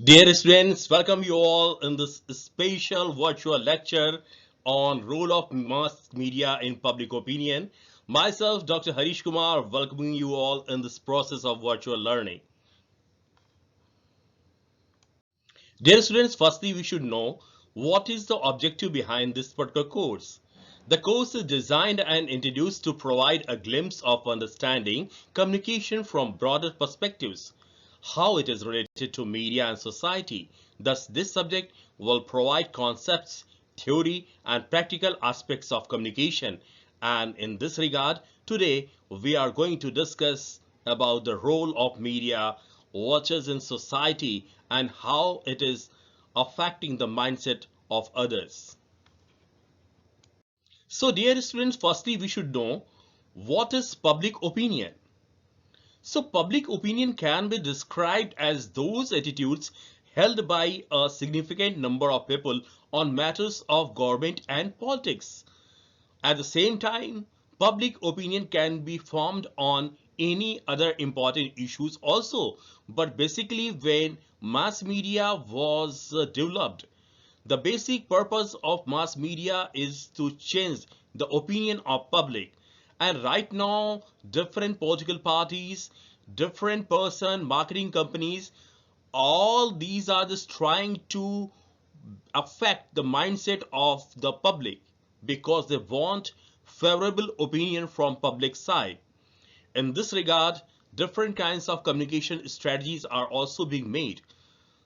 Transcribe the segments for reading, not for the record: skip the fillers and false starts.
Dear students, welcome you all in this special virtual lecture on role of mass media in public opinion. Myself, Dr. Harish Kumar, welcoming you all in this process of virtual learning. Dear students, firstly, we should know what is the objective behind this particular course. The course is designed and introduced to provide a glimpse of understanding communication from broader perspectives, how it is related to media and society. Thus, this subject will provide concepts, theory, and practical aspects of communication. And in this regard, today we are going to discuss about the role of media, what is in society, and how it is affecting the mindset of others. So, dear students, firstly, we should know what is public opinion. So public opinion can be described as those attitudes held by a significant number of people on matters of government and politics. At the same time, public opinion can be formed on any other important issues also. But basically, when mass media was developed, the basic purpose of mass media is to change the opinion of public. And right now, different political parties, different person, marketing companies, all these are just trying to affect the mindset of the public because they want favorable opinion from public side. In this regard, different kinds of communication strategies are also being made.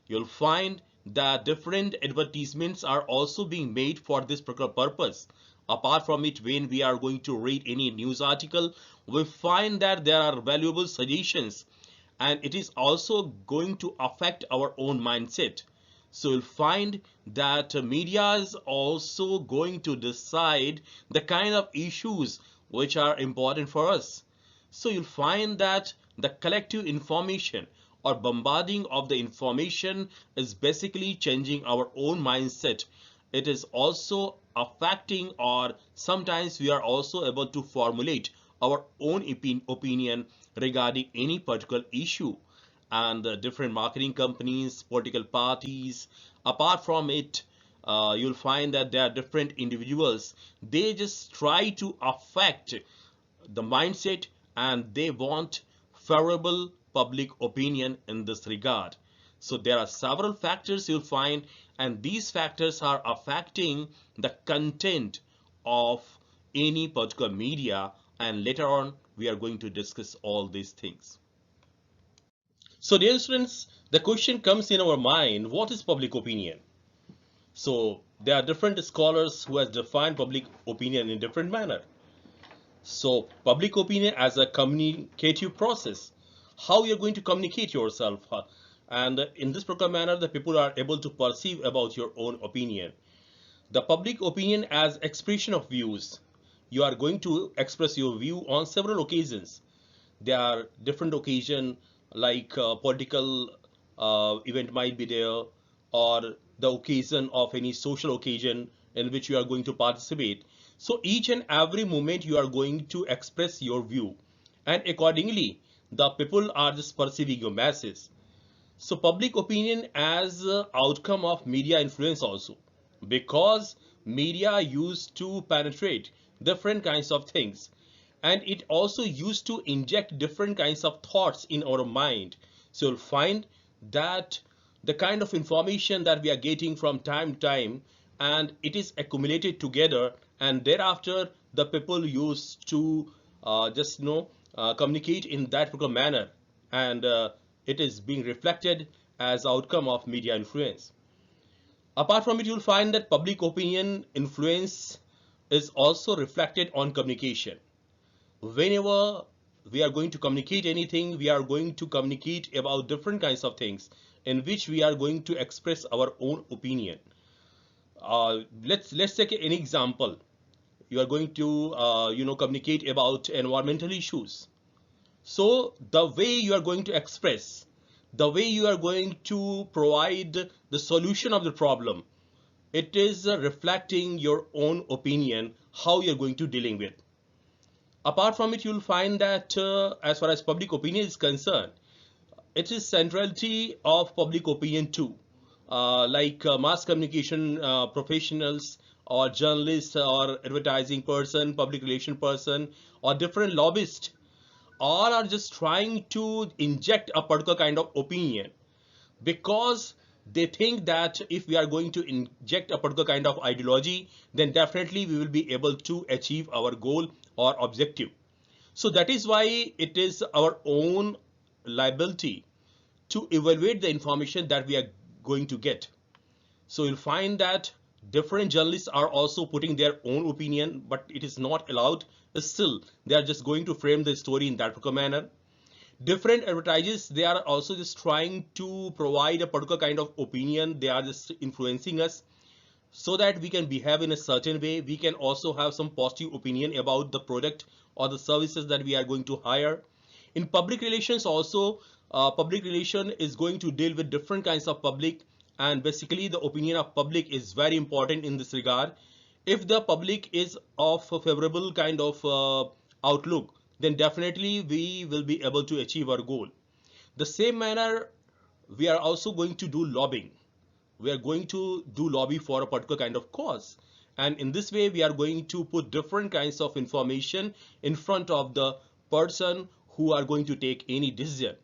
You'll find that different advertisements are also being made for this particular purpose. Apart from it, when we are going to read any news article, we find that there are valuable suggestions, and it is also going to affect our own mindset. So you'll find that media is also going to decide the kind of issues which are important for us. So you'll find that the collective information or bombarding of the information is basically changing our own mindset. It is also affecting, or sometimes we are also able to formulate our own opinion regarding any particular issue. And the different marketing companies, political parties, apart from it, you'll find that there are different individuals. They just try to affect the mindset, and they want favorable public opinion in this regard. So there are several factors you'll find, and these factors are affecting the content of any particular media, and later on we are going to discuss all these things. So dear students, the question comes in our mind, what is public opinion? So there are different scholars who has defined public opinion in different manner. So public opinion as a communicative process, how you're going to communicate yourself. And in this proper manner, the people are able to perceive about your own opinion. The public opinion as expression of views. You are going to express your view on several occasions. There are different occasion like political event might be there, or the occasion of any social occasion in which you are going to participate. So each and every moment you are going to express your view, and accordingly the people are just perceiving your message. So public opinion as outcome of media influence also, because media used to penetrate different kinds of things, and it also used to inject different kinds of thoughts in our mind. So you'll find that the kind of information that we are getting from time to time, and it is accumulated together, and thereafter the people used to just communicate in that particular manner, and it is being reflected as outcome of media influence. Apart from it, you'll find that public opinion influence is also reflected on communication. Whenever we are going to communicate anything, we are going to communicate about different kinds of things in which we are going to express our own opinion. Let's take an example. You are going to communicate about environmental issues. So the way you are going to express, the way you are going to provide the solution of the problem, it is reflecting your own opinion, how you're going to dealing with. Apart from it, you'll find that as far as public opinion is concerned, it is centrality of public opinion too. Mass communication professionals or journalists or advertising person, public relation person, or different lobbyists, all are just trying to inject a particular kind of opinion, because they think that if we are going to inject a particular kind of ideology, then definitely we will be able to achieve our goal or objective. So that is why it is our own liability to evaluate the information that we are going to get. So you'll find that different journalists are also putting their own opinion, but it is not allowed. Still, they are just going to frame the story in that particular manner. Different advertisers, they are also just trying to provide a particular kind of opinion. They are just influencing us so that we can behave in a certain way. We can also have some positive opinion about the product or the services that we are going to hire. In public relations also, public relation is going to deal with different kinds of public, and basically the opinion of public is very important in this regard. If the public is of a favorable kind of outlook, then definitely we will be able to achieve our goal. The same manner, we are also going to do lobbying. We are going to do lobby for a particular kind of cause, and in this way we are going to put different kinds of information in front of the person who are going to take any decision.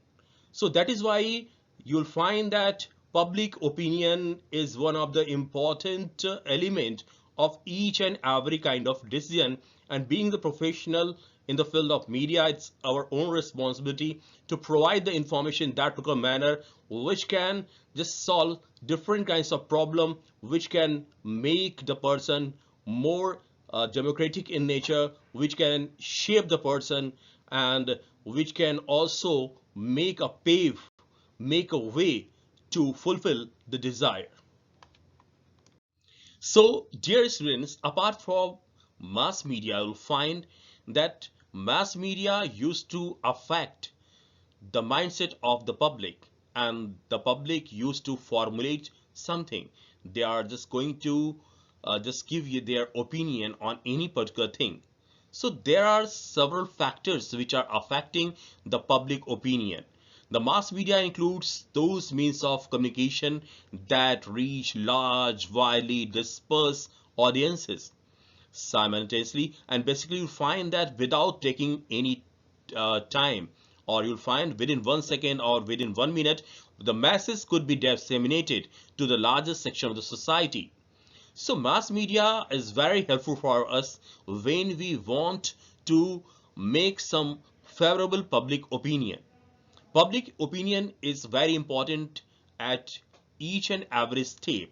So that is why you'll find that public opinion is one of the important element of each and every kind of decision. And being the professional in the field of media, it's our own responsibility to provide the information in that particular manner, which can just solve different kinds of problem, which can make the person more democratic in nature, which can shape the person, and which can also make a way to fulfill the desire. So, dear students, apart from mass media, you'll find that mass media used to affect the mindset of the public, and the public used to formulate something. They are just going to just give you their opinion on any particular thing. So there are several factors which are affecting the public opinion. The mass media includes those means of communication that reach large, widely dispersed audiences simultaneously, and basically you find that without taking any time, or you'll find within 1 second or within 1 minute, the masses could be disseminated to the largest section of the society. So mass media is very helpful for us when we want to make some favorable public opinion. Public opinion is very important at each and every step,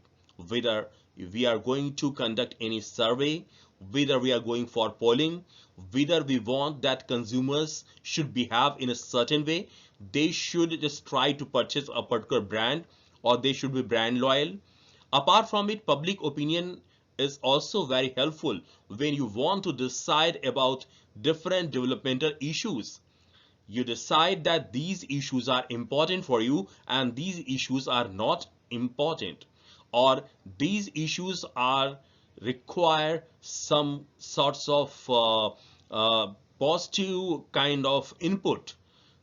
whether we are going to conduct any survey, whether we are going for polling, whether we want that consumers should behave in a certain way, they should just try to purchase a particular brand, or they should be brand loyal. Apart from it, public opinion is also very helpful when you want to decide about different developmental issues. You decide that these issues are important for you and these issues are not important, or these issues are require some sorts of positive kind of input.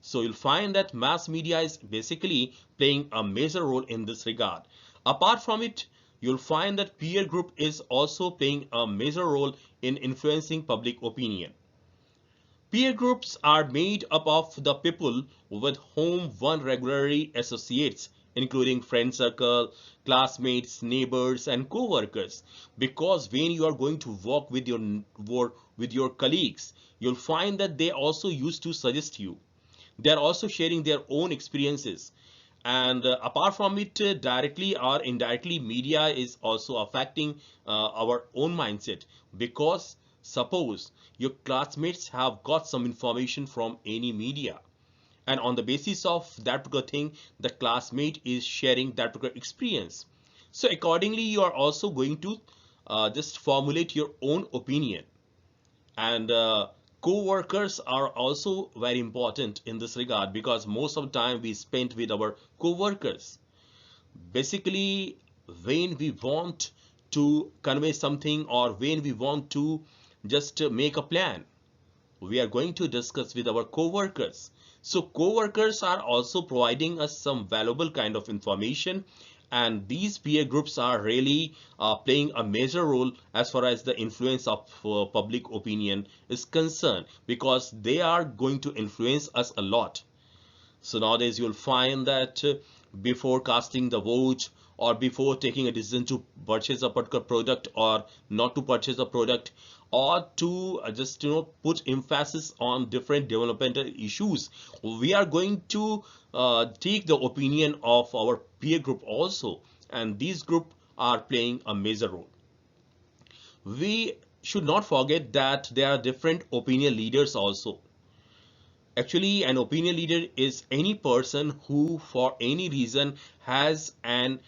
So you'll find that mass media is basically playing a major role in this regard. Apart from it, you'll find that peer group is also playing a major role in influencing public opinion. Peer groups are made up of the people with whom one regularly associates, including friend circle, classmates, neighbors, and co-workers. Because when you are going to work with your colleagues, you'll find that they also used to suggest you. They are also sharing their own experiences. And apart from it, directly or indirectly, media is also affecting our own mindset, because suppose your classmates have got some information from any media, and on the basis of that particular thing, the classmate is sharing that particular experience. So accordingly, you are also going to just formulate your own opinion. And co-workers are also very important in this regard, because most of the time we spend with our co-workers. Basically, when we want to convey something, or when we want to just make a plan, we are going to discuss with our co-workers. So co-workers are also providing us some valuable kind of information, and these peer groups are really playing a major role as far as the influence of public opinion is concerned, because they are going to influence us a lot. So nowadays you'll find that before casting the vote, or before taking a decision to purchase a particular product or not to purchase a product, or to just put emphasis on different developmental issues, we are going to take the opinion of our peer group also, and these group are playing a major role. We should not forget that there are different opinion leaders also. Actually, an opinion leader is any person who, for any reason, has an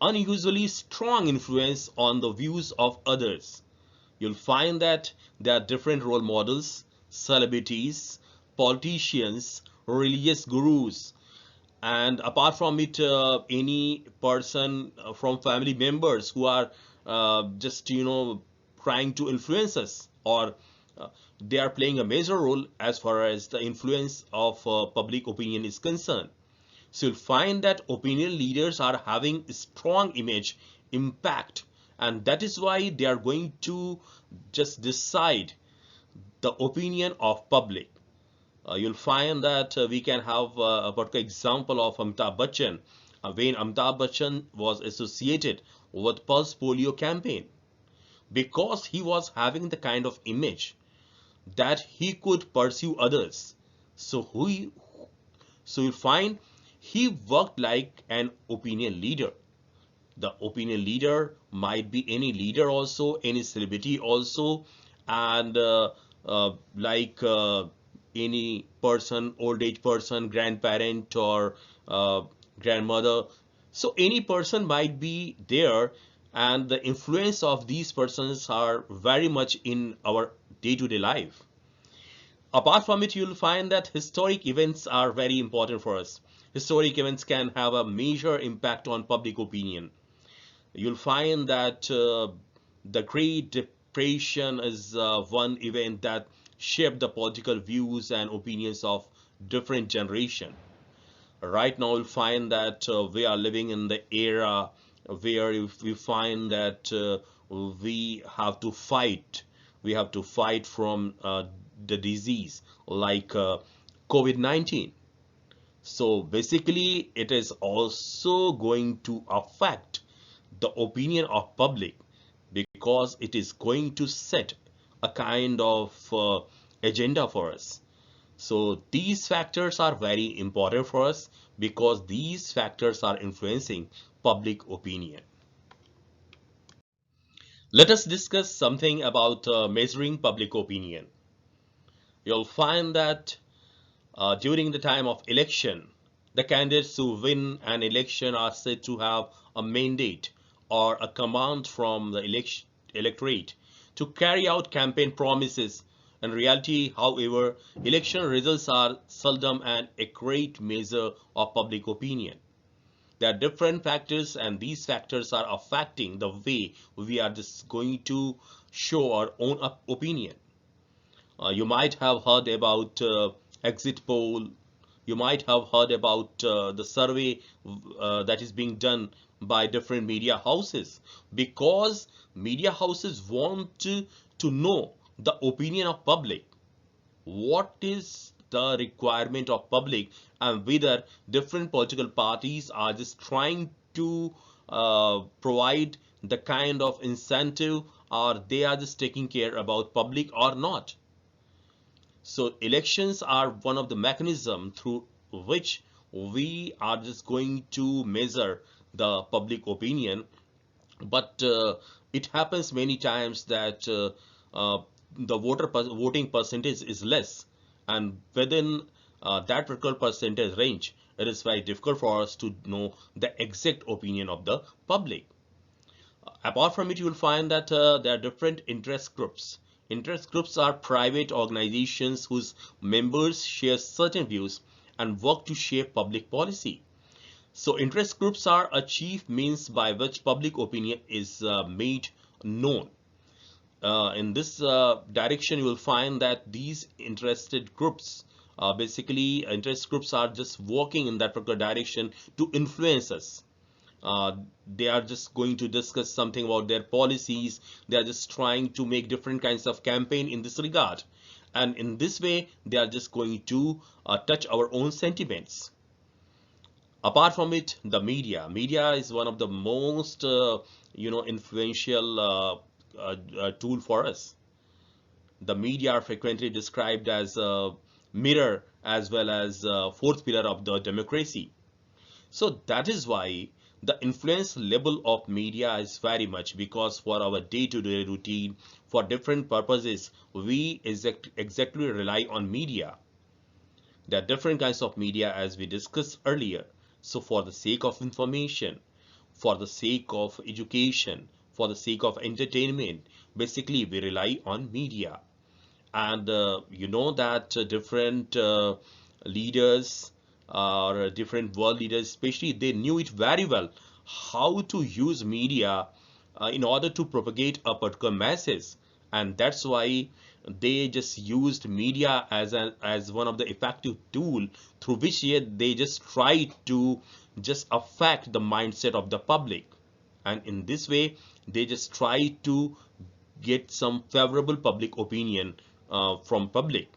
unusually strong influence on the views of others. You'll find that there are different role models, celebrities, politicians, religious gurus, and apart from it, any person from family members who are just trying to influence us, or uh, they are playing a major role as far as the influence of public opinion is concerned. So you'll find that opinion leaders are having a strong image impact, and that is why they are going to just decide the opinion of public. You'll find that we can have a particular example of Amitabh Bachchan, when Amitabh Bachchan was associated with Pulse Polio campaign, because he was having the kind of image that he could pursue others. So you'll find he worked like an opinion leader. The opinion leader might be any leader also, any celebrity also, and like any person, old age person, grandparent, or uh, grandmother. So any person might be there, and the influence of these persons are very much in our day-to-day life. Apart from it, you'll find that historic events are very important for us. Historic events can have a major impact on public opinion. You'll find that the Great Depression is one event that shaped the political views and opinions of different generation. Right now, you'll find that we are living in the era where we find that we have to fight. We have to fight from the disease like COVID-19. So basically, it is also going to affect the opinion of public, because it is going to set a kind of agenda for us. So these factors are very important for us, because these factors are influencing public opinion. Let us discuss something about measuring public opinion. You'll find that during the time of election, the candidates who win an election are said to have a mandate or a command from the electorate to carry out campaign promises. In reality, however, election results are seldom an accurate measure of public opinion. There are different factors, and these factors are affecting the way we are just going to show our own opinion. You might have heard about exit poll. You might have heard about the survey that is being done by different media houses, because media houses want to know the opinion of public. What is the requirement of public, and whether different political parties are just trying to provide the kind of incentive, or they are just taking care about public or not. So elections are one of the mechanism through which we are just going to measure the public opinion. But it happens many times that the voting percentage is less, and within that particular percentage range, it is very difficult for us to know the exact opinion of the public. Apart from it, you will find that there are different interest groups. Interest groups are private organizations whose members share certain views and work to shape public policy. So interest groups are a chief means by which public opinion is made known. In this direction, you will find that these interested groups basically interest groups are just working in that particular direction to influence us. uh, they are just going to discuss something about their policies. They are just trying to make different kinds of campaign in this regard, and in this way they are just going to touch our own sentiments. Apart from it, the media is one of the most influential tool for us. The media are frequently described as a mirror as well as a fourth pillar of the democracy. So that is why the influence level of media is very much, because for our day-to-day routine, for different purposes, we exactly rely on media. There are different kinds of media as we discussed earlier. So for the sake of information, for the sake of education, for the sake of entertainment, basically we rely on media. And you know that different leaders or different world leaders especially, they knew it very well how to use media in order to propagate a particular message. And that's why they just used media as one of the effective tool through which they just try to just affect the mindset of the public. And in this way they just try to get some favorable public opinion from public.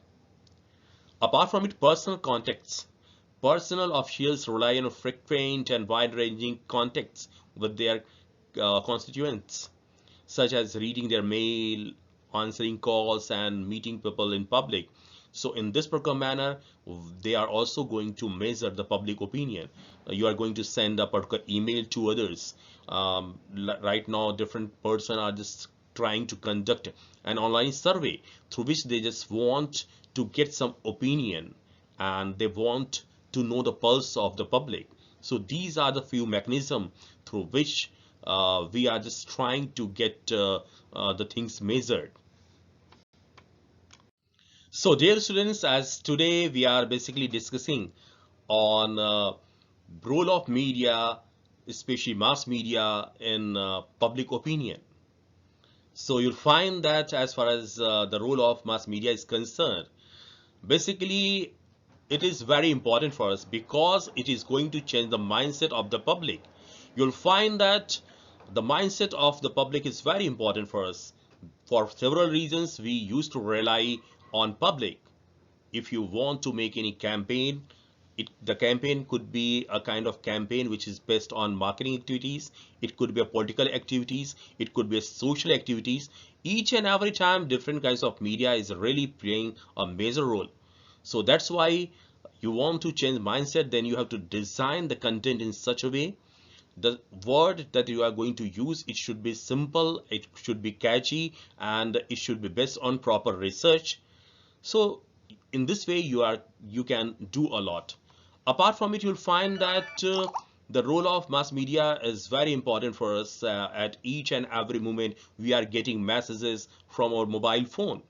Apart from it, personal contacts. Personal officials rely on frequent and wide-ranging contacts with their constituents, such as reading their mail, answering calls, and meeting people in public. So in this particular manner, they are also going to measure the public opinion. You are going to send a particular email to others. Right now, different person are just trying to conduct an online survey through which they just want to get some opinion, and they want to know the pulse of the public. So these are the few mechanisms through which we are just trying to get the things measured. So dear students, as today we are basically discussing on role of media, especially mass media in public opinion. So you'll find that as far as the role of mass media is concerned, basically it is very important for us because it is going to change the mindset of the public. You'll find that the mindset of the public is very important for us. For several reasons, we used to rely on public. If you want to make any campaign, the campaign could be a kind of campaign which is based on marketing activities. It could be a political activities. It could be a social activities. Each and every time, different kinds of media is really playing a major role. So that's why you want to change mindset, then you have to design the content in such a way. The word that you are going to use, it should be simple, it should be catchy, and it should be based on proper research. So in this way you can do a lot. Apart from it, you'll find that the role of mass media is very important for us. At each and every moment we are getting messages from our mobile phone.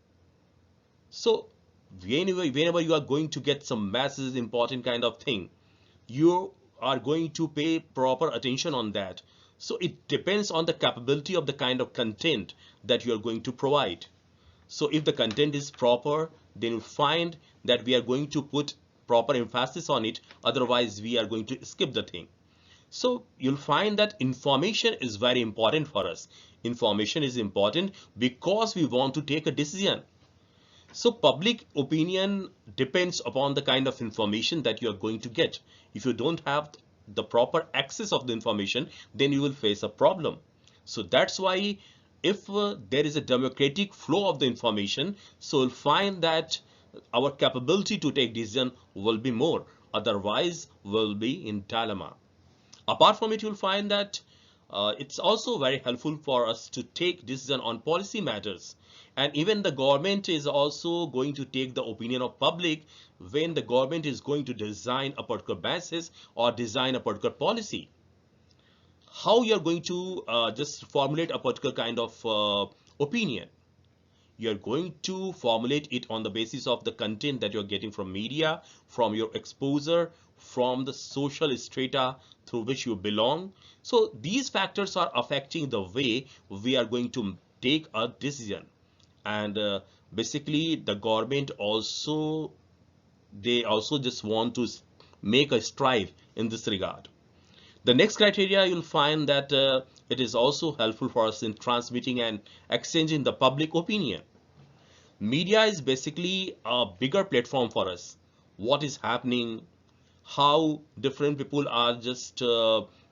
So whenever you are going to get some messages, important kind of thing, you are going to pay proper attention on that. So it depends on the capability of the kind of content that you are going to provide. So if the content is proper, then you find that we are going to put proper emphasis on it. Otherwise, we are going to skip the thing. So you'll find that information is very important for us. Information is important because we want to take a decision. So public opinion depends upon the kind of information that you are going to get. If you don't have the proper access of the information, then you will face a problem. So that's why if there is a democratic flow of the information, so you'll find that our capability to take decision will be more. Otherwise, we'll be in dilemma. Apart from it, you'll find that it's also very helpful for us to take decision on policy matters. And even the government is also going to take the opinion of public when the government is going to design a particular basis or design a particular policy. How you're going to just formulate a particular kind of opinion. You're going to formulate it on the basis of the content that you're getting from media, from your exposure, from the social strata through which you belong. So these factors are affecting the way we are going to take a decision. And basically the government also they also just want to make a strive in this regard. The next criteria, you'll find that it is also helpful for us in transmitting and exchanging the public opinion. Media is basically a bigger platform for us. What is happening, how different people are just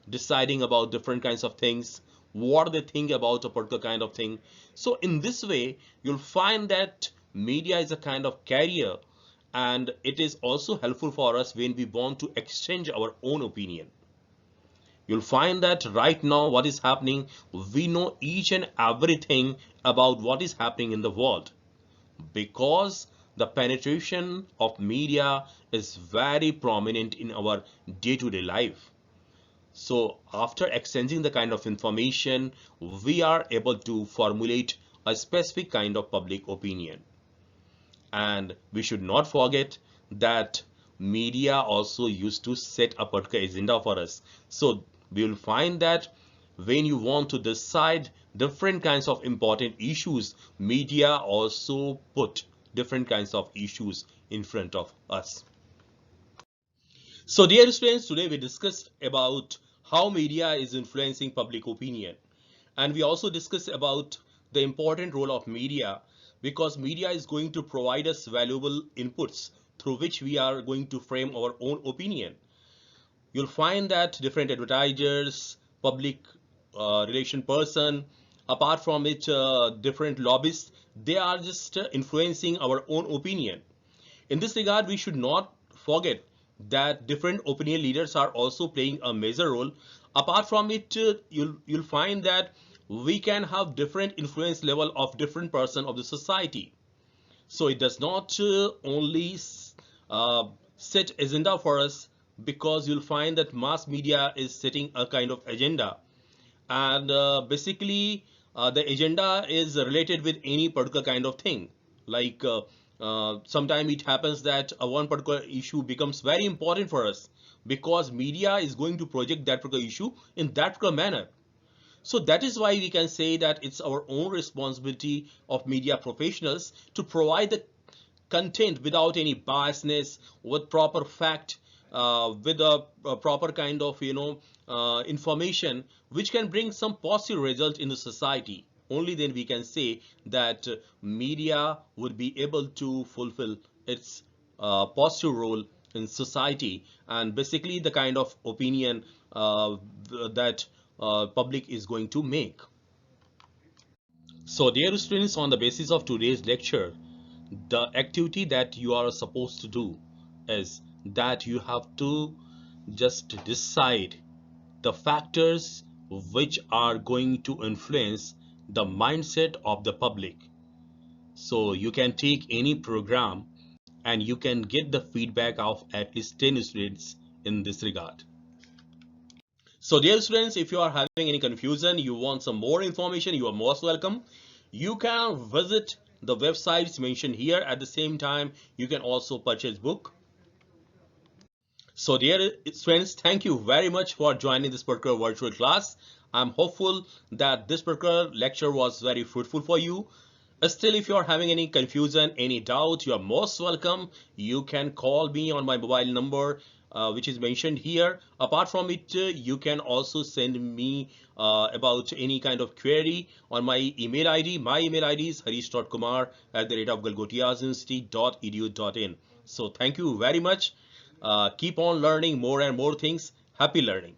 deciding about different kinds of things, what they think about a particular kind of thing. So in this way, you'll find that media is a kind of carrier, and it is also helpful for us when we want to exchange our own opinion. You'll find that right now what is happening, we know each and everything about what is happening in the world, because the penetration of media is very prominent in our day-to-day life. So after exchanging the kind of information, we are able to formulate a specific kind of public opinion. And we should not forget that media also used to set a particular agenda for us. So we will find that when you want to decide different kinds of important issues, media also put different kinds of issues in front of us. So dear students, today we discussed about how media is influencing public opinion. And we also discussed about the important role of media, because media is going to provide us valuable inputs through which we are going to frame our own opinion. You'll find that different advertisers, public relation person, apart from it, different lobbyists, they are just influencing our own opinion. In this regard, we should not forget that different opinion leaders are also playing a major role. Apart from it, you'll find that we can have different influence level of different person of the society. So it does not only set agenda for us, because you'll find that mass media is setting a kind of agenda, and basically the agenda is related with any particular kind of thing. Like sometimes it happens that one particular issue becomes very important for us, because media is going to project that particular issue in that particular manner. So that is why we can say that it's our own responsibility of media professionals to provide the content without any biasness, with proper fact, with a proper kind of information which can bring some positive result in the society. Only then we can say that media would be able to fulfill its positive role in society, and basically the kind of opinion that public is going to make. So dear students, on the basis of today's lecture, the activity that you are supposed to do is that you have to just decide the factors which are going to influence the mindset of the public. So you can take any program and you can get the feedback of at least 10 students in this regard. So dear students, if you are having any confusion, you want some more information, you are most welcome. You can visit the websites mentioned here. At the same time, you can also purchase book. So dear students, thank you very much for joining this particular virtual class. I'm hopeful that this particular lecture was very fruitful for you. Still, if you are having any confusion, any doubt, you are most welcome. You can call me on my mobile number, which is mentioned here. Apart from it, you can also send me about any kind of query on my email ID. My email ID is harish.kumar@galgotiasinstitute.edu.in. So thank you very much. Keep on learning more and more things. Happy learning.